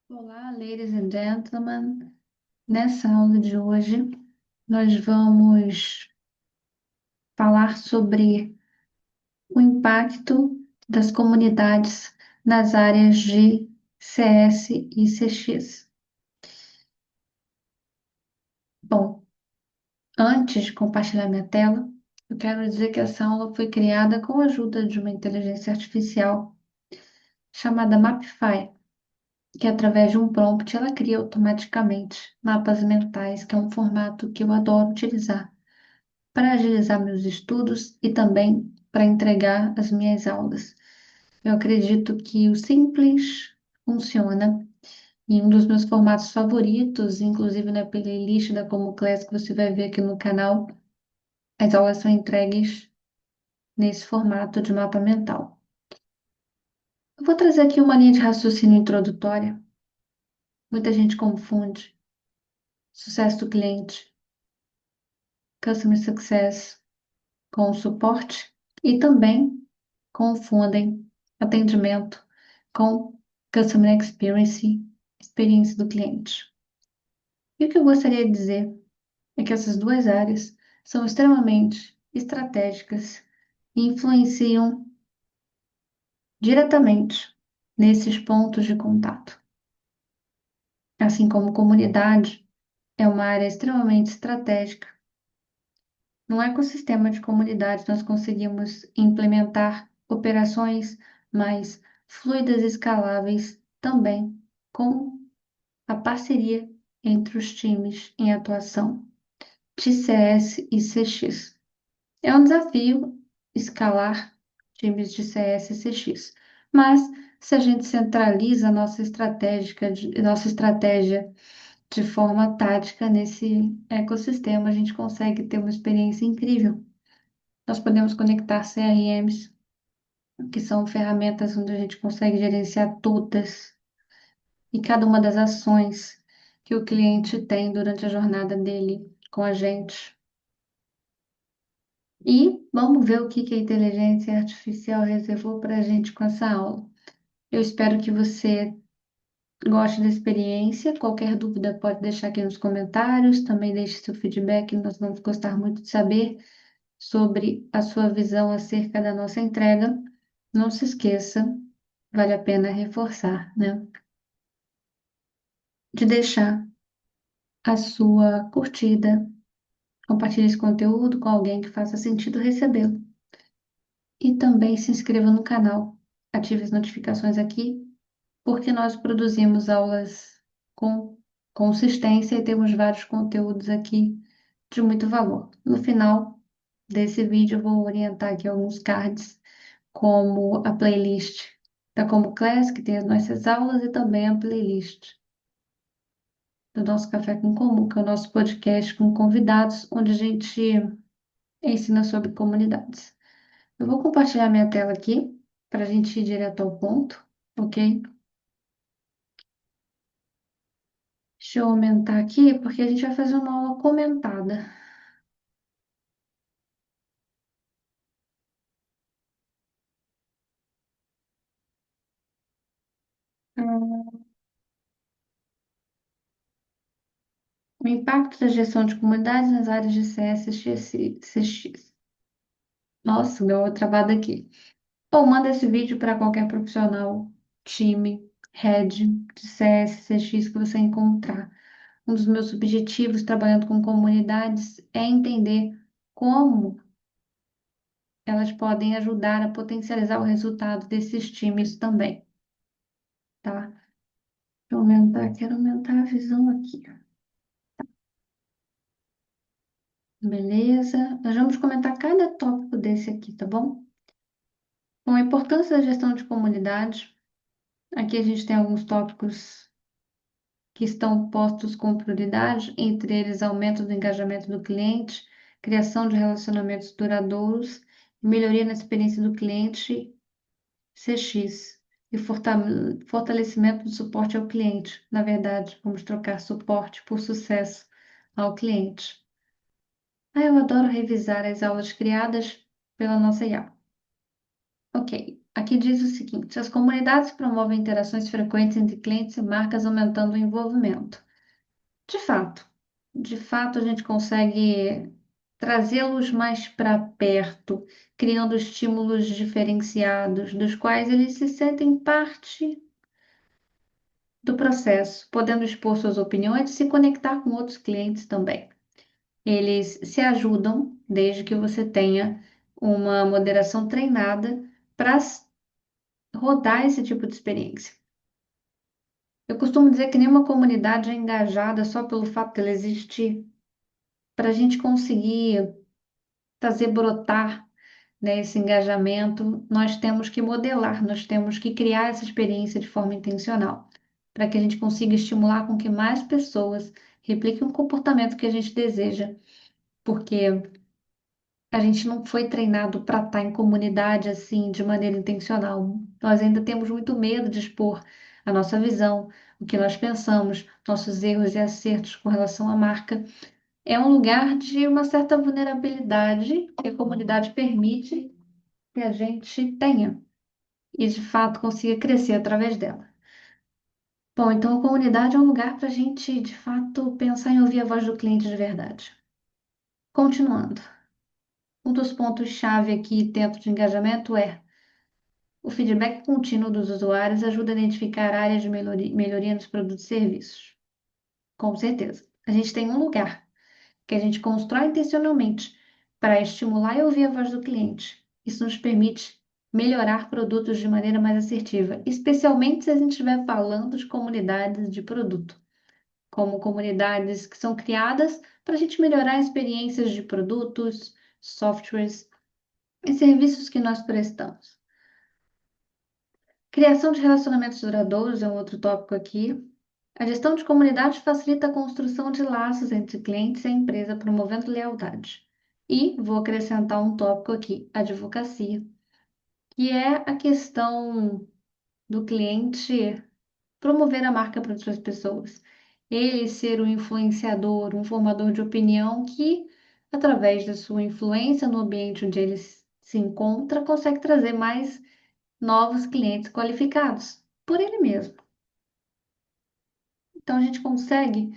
Olá, ladies and gentlemen. Nessa aula de hoje, nós vamos falar sobre o impacto das comunidades nas áreas de CS e CX. Bom, antes de compartilhar minha tela, eu quero dizer que essa aula foi criada com a ajuda de uma inteligência artificial chamada Mapify, que através de um prompt ela cria automaticamente mapas mentais, que é um formato que eu adoro utilizar para agilizar meus estudos e também para entregar as minhas aulas. Eu acredito que o simples funciona e um dos meus formatos favoritos, inclusive na playlist da Como Class que você vai ver aqui no canal, as aulas são entregues nesse formato de mapa mental. Eu vou trazer aqui uma linha de raciocínio introdutória. Muita gente confunde sucesso do cliente, customer success, com suporte e também confundem atendimento com customer experience, experiência do cliente. E o que eu gostaria de dizer é que essas duas áreas são extremamente estratégicas e influenciam diretamente nesses pontos de contato. Assim como comunidade é uma área extremamente estratégica. No ecossistema de comunidades, nós conseguimos implementar operações mais fluidas e escaláveis também com a parceria entre os times em atuação de CS e CX. É um desafio escalar times de CS e CX, mas se a gente centraliza a nossa estratégia de forma tática nesse ecossistema, a gente consegue ter uma experiência incrível. Nós podemos conectar CRMs, que são ferramentas onde a gente consegue gerenciar todas e cada uma das ações que o cliente tem durante a jornada dele com a gente. E vamos ver o que que a inteligência artificial reservou para a gente com essa aula. Eu espero que você goste da experiência. Qualquer dúvida pode deixar aqui nos comentários. Também deixe seu feedback, nós vamos gostar muito de saber sobre a sua visão acerca da nossa entrega. Não se esqueça, vale a pena reforçar, né? De deixar a sua curtida, compartilhe esse conteúdo com alguém que faça sentido recebê-lo. E também se inscreva no canal, ative as notificações aqui, porque nós produzimos aulas com consistência e temos vários conteúdos aqui de muito valor. No final desse vídeo, eu vou orientar aqui alguns cards, como a playlist da Como Class, que tem as nossas aulas, e também a playlist do nosso Café com Comum, que é o nosso podcast com convidados, onde a gente ensina sobre comunidades. Eu vou compartilhar minha tela aqui para a gente ir direto ao ponto, ok? Deixa eu aumentar aqui, porque a gente vai fazer uma aula comentada. Hum, O impacto da gestão de comunidades nas áreas de CS e CX. Nossa, deu uma travada aqui. Ou manda esse vídeo para qualquer profissional, time, head de CS, CX que você encontrar. Um dos meus objetivos trabalhando com comunidades é entender como elas podem ajudar a potencializar o resultado desses times também, tá? Quero aumentar a visão aqui. Beleza? Nós vamos comentar cada tópico desse aqui, tá bom? Bom, a importância da gestão de comunidade. Aqui a gente tem alguns tópicos que estão postos com prioridade, entre eles aumento do engajamento do cliente, criação de relacionamentos duradouros, melhoria na experiência do cliente, CX, e fortalecimento do suporte ao cliente. Na verdade, vamos trocar suporte por sucesso ao cliente. Eu adoro revisar as aulas criadas pela nossa IA. Ok. Aqui diz o seguinte: as comunidades promovem interações frequentes entre clientes e marcas, aumentando o envolvimento. De fato, de fato, a gente consegue trazê-los mais para perto, criando estímulos diferenciados, dos quais eles se sentem parte do processo, podendo expor suas opiniões e se conectar com outros clientes também. Eles se ajudam desde que você tenha uma moderação treinada para rodar esse tipo de experiência. Eu costumo dizer que nenhuma comunidade é engajada só pelo fato de ela existir. Para a gente conseguir fazer brotar, né, esse engajamento, nós temos que modelar, nós temos que criar essa experiência de forma intencional, para que a gente consiga estimular com que mais pessoas repliquem o comportamento que a gente deseja, porque a gente não foi treinado para estar em comunidade assim de maneira intencional. Nós ainda temos muito medo de expor a nossa visão, o que nós pensamos, nossos erros e acertos com relação à marca. É um lugar de uma certa vulnerabilidade que a comunidade permite que a gente tenha e de fato consiga crescer através dela. Bom, então a comunidade é um lugar para a gente de fato pensar em ouvir a voz do cliente de verdade. Continuando, um dos pontos-chave aqui dentro de engajamento é o feedback contínuo dos usuários ajuda a identificar áreas de melhoria nos produtos e serviços. Com certeza. A gente tem um lugar que a gente constrói intencionalmente para estimular e ouvir a voz do cliente. Isso nos permite melhorar produtos de maneira mais assertiva, especialmente se a gente estiver falando de comunidades de produto, como comunidades que são criadas para a gente melhorar experiências de produtos, softwares e serviços que nós prestamos. Criação de relacionamentos duradouros é um outro tópico aqui. A gestão de comunidade facilita a construção de laços entre clientes e a empresa, promovendo lealdade. E vou acrescentar um tópico aqui, advocacia, que é a questão do cliente promover a marca para outras pessoas. Ele ser um influenciador, um formador de opinião que, através da sua influência no ambiente onde ele se encontra, consegue trazer mais novos clientes qualificados por ele mesmo. Então, a gente consegue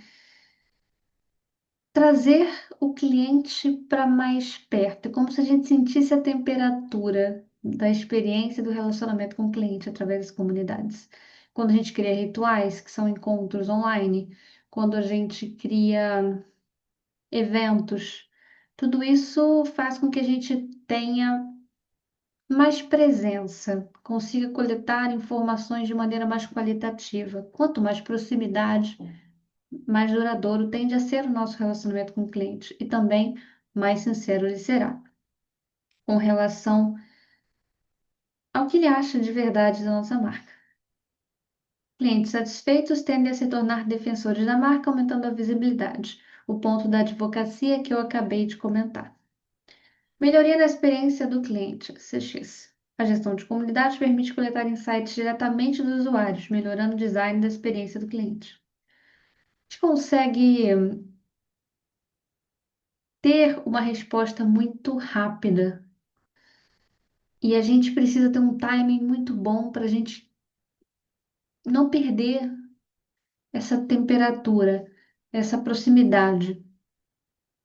trazer o cliente para mais perto. É como se a gente sentisse a temperatura da experiência do relacionamento com o cliente através das comunidades. Quando a gente cria rituais, que são encontros online, quando a gente cria eventos, tudo isso faz com que a gente tenha mais presença, consiga coletar informações de maneira mais qualitativa. Quanto mais proximidade, mais duradouro tende a ser o nosso relacionamento com o cliente e também mais sincero ele será com relação ao que ele acha de verdade da nossa marca. Clientes satisfeitos tendem a se tornar defensores da marca, aumentando a visibilidade, o ponto da advocacia que eu acabei de comentar. Melhoria da experiência do cliente, CX. A gestão de comunidade permite coletar insights diretamente dos usuários, melhorando o design da experiência do cliente. A gente consegue ter uma resposta muito rápida. E a gente precisa ter um timing muito bom para a gente não perder essa temperatura, essa proximidade.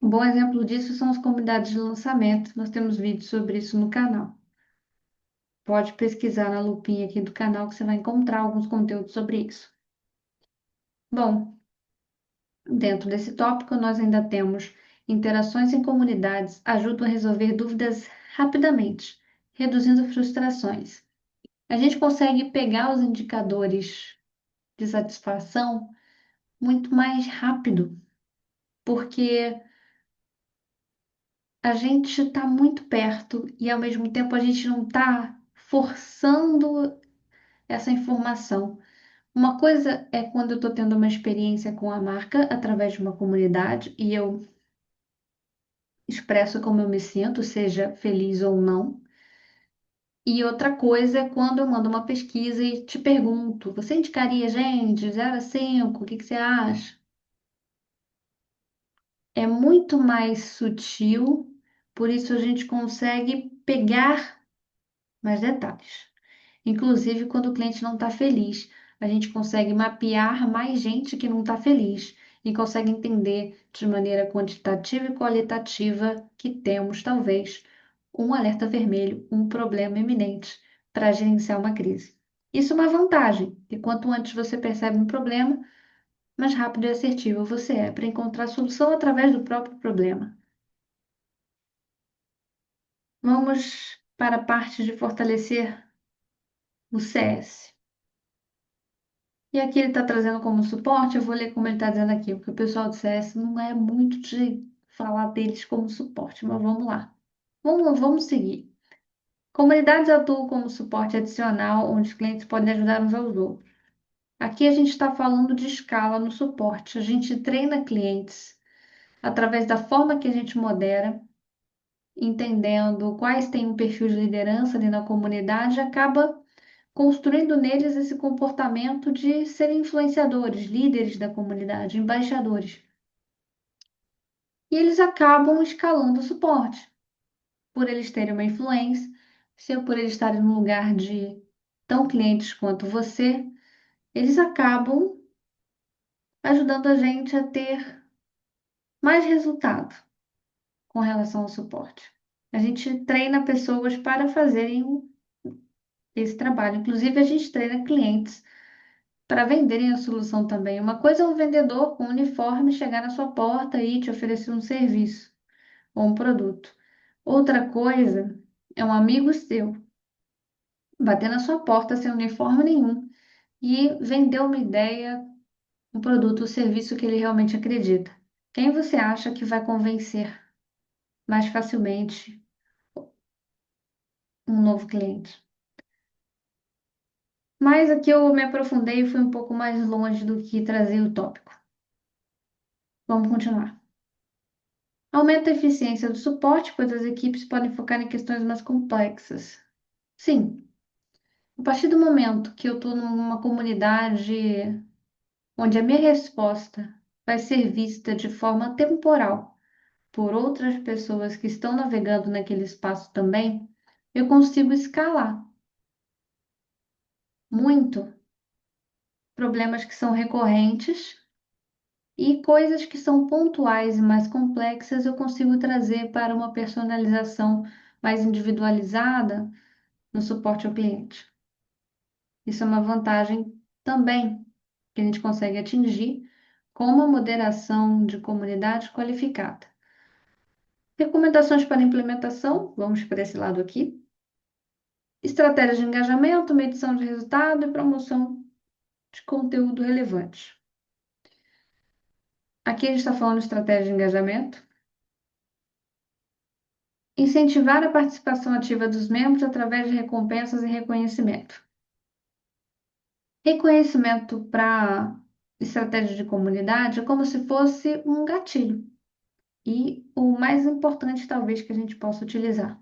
Um bom exemplo disso são as comunidades de lançamento. Nós temos vídeos sobre isso no canal. Pode pesquisar na lupinha aqui do canal que você vai encontrar alguns conteúdos sobre isso. Bom, dentro desse tópico, nós ainda temos interações em comunidades ajudam a resolver dúvidas rapidamente, reduzindo frustrações. A gente consegue pegar os indicadores de satisfação muito mais rápido, porque a gente está muito perto e ao mesmo tempo a gente não está forçando essa informação. Uma coisa é quando eu estou tendo uma experiência com a marca através de uma comunidade e eu expresso como eu me sinto, seja feliz ou não. E outra coisa é quando eu mando uma pesquisa e te pergunto: você indicaria gente de 0 a 5? O que que você acha? É muito mais sutil, por isso a gente consegue pegar mais detalhes. Inclusive, quando o cliente não está feliz, a gente consegue mapear mais gente que não está feliz e consegue entender de maneira quantitativa e qualitativa que temos, talvez, um alerta vermelho, um problema iminente para gerenciar uma crise. Isso é uma vantagem, e quanto antes você percebe um problema, mais rápido e assertivo você é para encontrar solução através do próprio problema. Vamos para a parte de fortalecer o CS. E aqui ele está trazendo como suporte, eu vou ler como ele está dizendo aqui, porque o pessoal do CS não é muito de falar deles como suporte, mas vamos lá. Vamos seguir. Comunidades atuam como suporte adicional, onde os clientes podem ajudar uns aos outros. Aqui a gente está falando de escala no suporte. A gente treina clientes através da forma que a gente modera, entendendo quais têm um perfil de liderança ali na comunidade, acaba construindo neles esse comportamento de serem influenciadores, líderes da comunidade, embaixadores. E eles acabam escalando o suporte, por eles terem uma influência, se por eles estarem no lugar de tão clientes quanto você, eles acabam ajudando a gente a ter mais resultado com relação ao suporte. A gente treina pessoas para fazerem esse trabalho. Inclusive, a gente treina clientes para venderem a solução também. Uma coisa é um vendedor com uniforme chegar na sua porta e te oferecer um serviço ou um produto. Outra coisa é um amigo seu bater na sua porta sem uniforme nenhum e vender uma ideia, um produto, um serviço que ele realmente acredita. Quem você acha que vai convencer mais facilmente um novo cliente? Mas aqui eu me aprofundei e fui um pouco mais longe do que trazer o tópico. Vamos continuar. Aumenta a eficiência do suporte, pois as equipes podem focar em questões mais complexas. Sim, a partir do momento que eu estou numa comunidade onde a minha resposta vai ser vista de forma temporal por outras pessoas que estão navegando naquele espaço também, eu consigo escalar muito problemas que são recorrentes e coisas que são pontuais e mais complexas eu consigo trazer para uma personalização mais individualizada no suporte ao cliente. Isso é uma vantagem também que a gente consegue atingir com uma moderação de comunidade qualificada. Recomendações para implementação, vamos para esse lado aqui. Estratégias de engajamento, medição de resultado e promoção de conteúdo relevante. Aqui a gente está falando de estratégia de engajamento. Incentivar a participação ativa dos membros através de recompensas e reconhecimento. Reconhecimento para estratégia de comunidade é como se fosse um gatilho. E o mais importante, talvez, que a gente possa utilizar.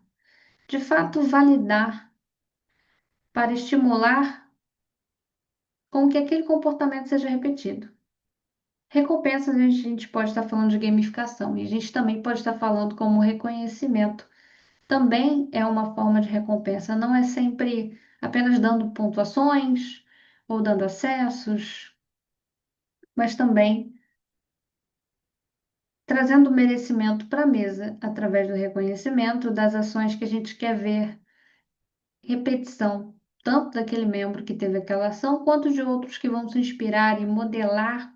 De fato, validar para estimular com que aquele comportamento seja repetido. Recompensas, a gente pode estar falando de gamificação e a gente também pode estar falando como reconhecimento. Também é uma forma de recompensa, não é sempre apenas dando pontuações ou dando acessos, mas também trazendo merecimento para a mesa através do reconhecimento das ações que a gente quer ver repetição, tanto daquele membro que teve aquela ação, quanto de outros que vão se inspirar e modelar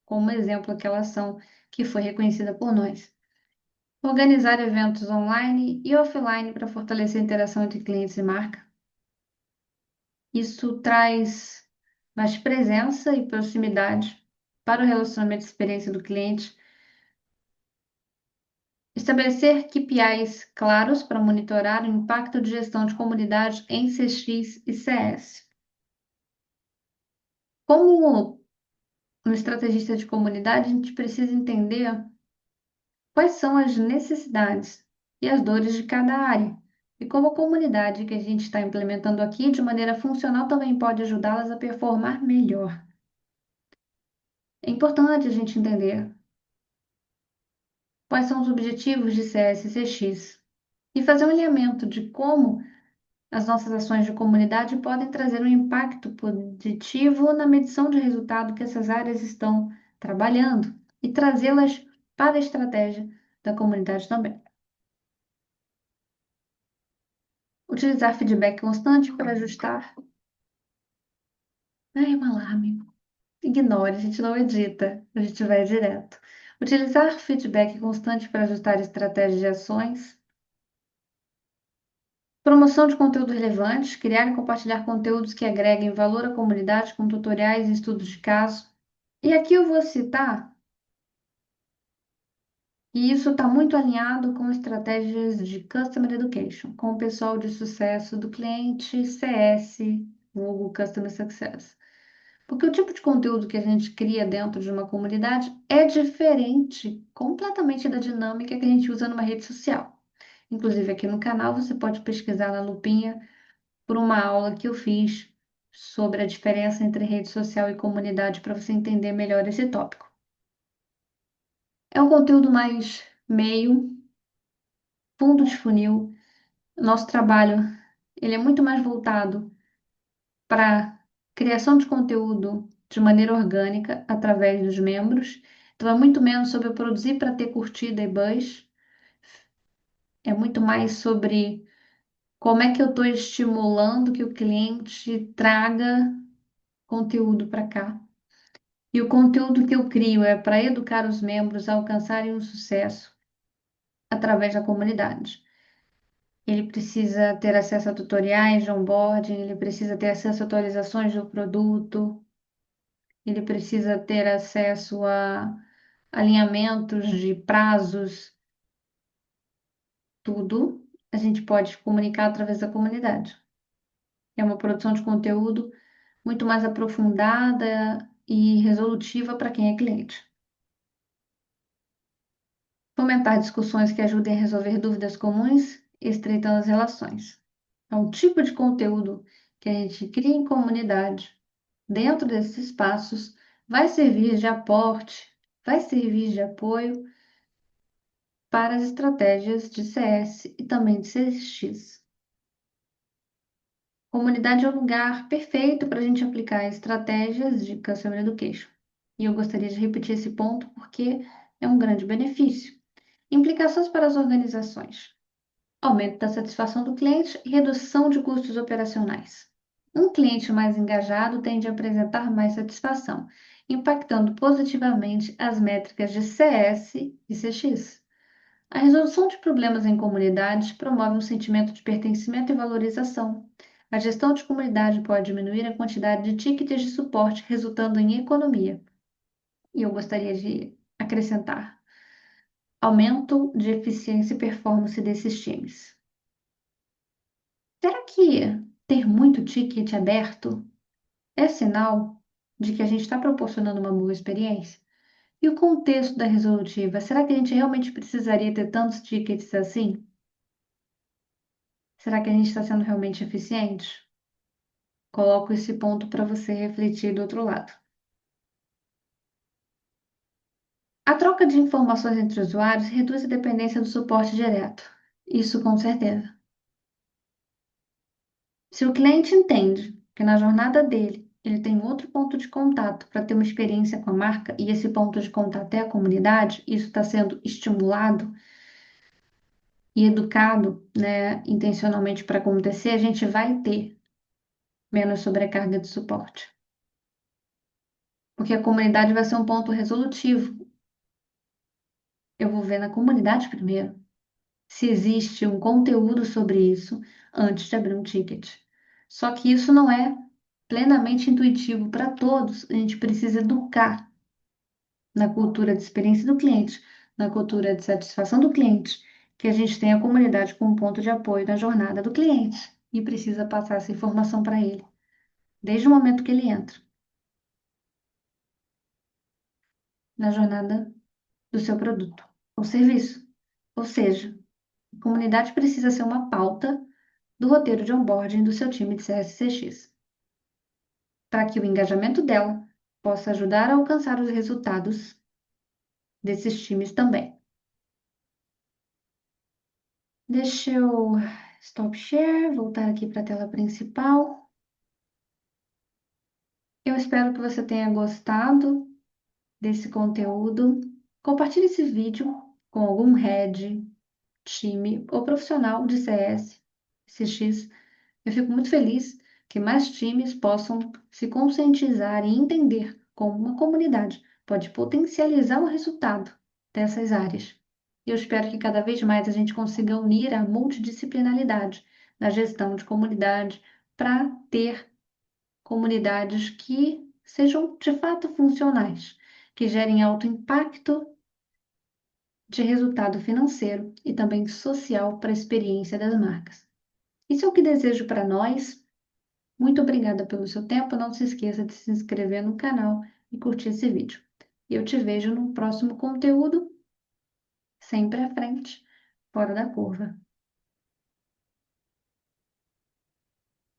como exemplo aquela ação que foi reconhecida por nós. Organizar eventos online e offline para fortalecer a interação entre clientes e marca. Isso traz mais presença e proximidade para o relacionamento e experiência do cliente. Estabelecer KPIs claros para monitorar o impacto de gestão de comunidade em CX e CS. Como um estrategista de comunidade, a gente precisa entender quais são as necessidades e as dores de cada área. E como a comunidade que a gente está implementando aqui de maneira funcional também pode ajudá-las a performar melhor. É importante a gente entender quais são os objetivos de CS e CX e fazer um alinhamento de como As nossas ações de comunidade podem trazer um impacto positivo na medição de resultado que essas áreas estão trabalhando e trazê-las para a estratégia da comunidade também. Utilizar feedback constante para ajustar. Ai, um alarme. Ignore, a gente não edita, a gente vai direto. Utilizar feedback constante para ajustar estratégias de ações. Promoção de conteúdo relevante, criar e compartilhar conteúdos que agreguem valor à comunidade, como tutoriais e estudos de caso. E aqui eu vou citar, e isso está muito alinhado com estratégias de Customer Education, com o pessoal de sucesso do cliente CS, vulgo Customer Success. Porque o tipo de conteúdo que a gente cria dentro de uma comunidade é diferente completamente da dinâmica que a gente usa numa rede social. Inclusive, aqui no canal você pode pesquisar na lupinha por uma aula que eu fiz sobre a diferença entre rede social e comunidade para você entender melhor esse tópico. É um conteúdo mais meio, fundo de funil. Nosso trabalho, ele é muito mais voltado para criação de conteúdo de maneira orgânica através dos membros. Então, é muito menos sobre eu produzir para ter curtida e buzz. É muito mais sobre como é que eu estou estimulando que o cliente traga conteúdo para cá. E o conteúdo que eu crio é para educar os membros a alcançarem o sucesso através da comunidade. Ele precisa ter acesso a tutoriais de onboarding, ele precisa ter acesso a atualizações do produto, ele precisa ter acesso a alinhamentos de prazos, tudo a gente pode comunicar através da comunidade. É uma produção de conteúdo muito mais aprofundada e resolutiva para quem é cliente. Fomentar discussões que ajudem a resolver dúvidas comuns, estreitando as relações. É um tipo de conteúdo que a gente cria em comunidade, dentro desses espaços, vai servir de aporte, vai servir de apoio para as estratégias de CS e também de CX. Comunidade é o lugar perfeito para a gente aplicar estratégias de Customer Education. E eu gostaria de repetir esse ponto porque é um grande benefício. Implicações para as organizações: aumento da satisfação do cliente e redução de custos operacionais. Um cliente mais engajado tende a apresentar mais satisfação, impactando positivamente as métricas de CS e CX. A resolução de problemas em comunidades promove um sentimento de pertencimento e valorização. A gestão de comunidade pode diminuir a quantidade de tickets de suporte, resultando em economia. E eu gostaria de acrescentar: aumento de eficiência e performance desses times. Será que ter muito ticket aberto é sinal de que a gente está proporcionando uma boa experiência? E o contexto da resolutiva, será que a gente realmente precisaria ter tantos tickets assim? Será que a gente está sendo realmente eficiente? Coloco esse ponto para você refletir do outro lado. A troca de informações entre usuários reduz a dependência do suporte direto. Isso com certeza. Se o cliente entende que na jornada dele ele tem outro ponto de contato para ter uma experiência com a marca e esse ponto de contato é a comunidade, isso está sendo estimulado e educado, né, intencionalmente para acontecer, a gente vai ter menos sobrecarga de suporte. Porque a comunidade vai ser um ponto resolutivo. Eu vou ver na comunidade primeiro se existe um conteúdo sobre isso antes de abrir um ticket. Só que isso não é plenamente intuitivo para todos. A gente precisa educar na cultura de experiência do cliente, na cultura de satisfação do cliente, que a gente tem a comunidade como ponto de apoio na jornada do cliente e precisa passar essa informação para ele, desde o momento que ele entra na jornada do seu produto ou serviço. Ou seja, a comunidade precisa ser uma pauta do roteiro de onboarding do seu time de CSCX, para que o engajamento dela possa ajudar a alcançar os resultados desses times também. Deixa eu Stop share, voltar aqui para a tela principal. Eu espero que você tenha gostado desse conteúdo. Compartilhe esse vídeo com algum head, time ou profissional de CS, CX. Eu fico muito feliz que mais times possam se conscientizar e entender como uma comunidade pode potencializar o resultado dessas áreas. E eu espero que cada vez mais a gente consiga unir a multidisciplinaridade na gestão de comunidade para ter comunidades que sejam de fato funcionais, que gerem alto impacto de resultado financeiro e também social para a experiência das marcas. Isso é o que desejo para nós. Muito obrigada pelo seu tempo. Não se esqueça de se inscrever no canal e curtir esse vídeo. E eu te vejo no próximo conteúdo, sempre à frente, fora da curva.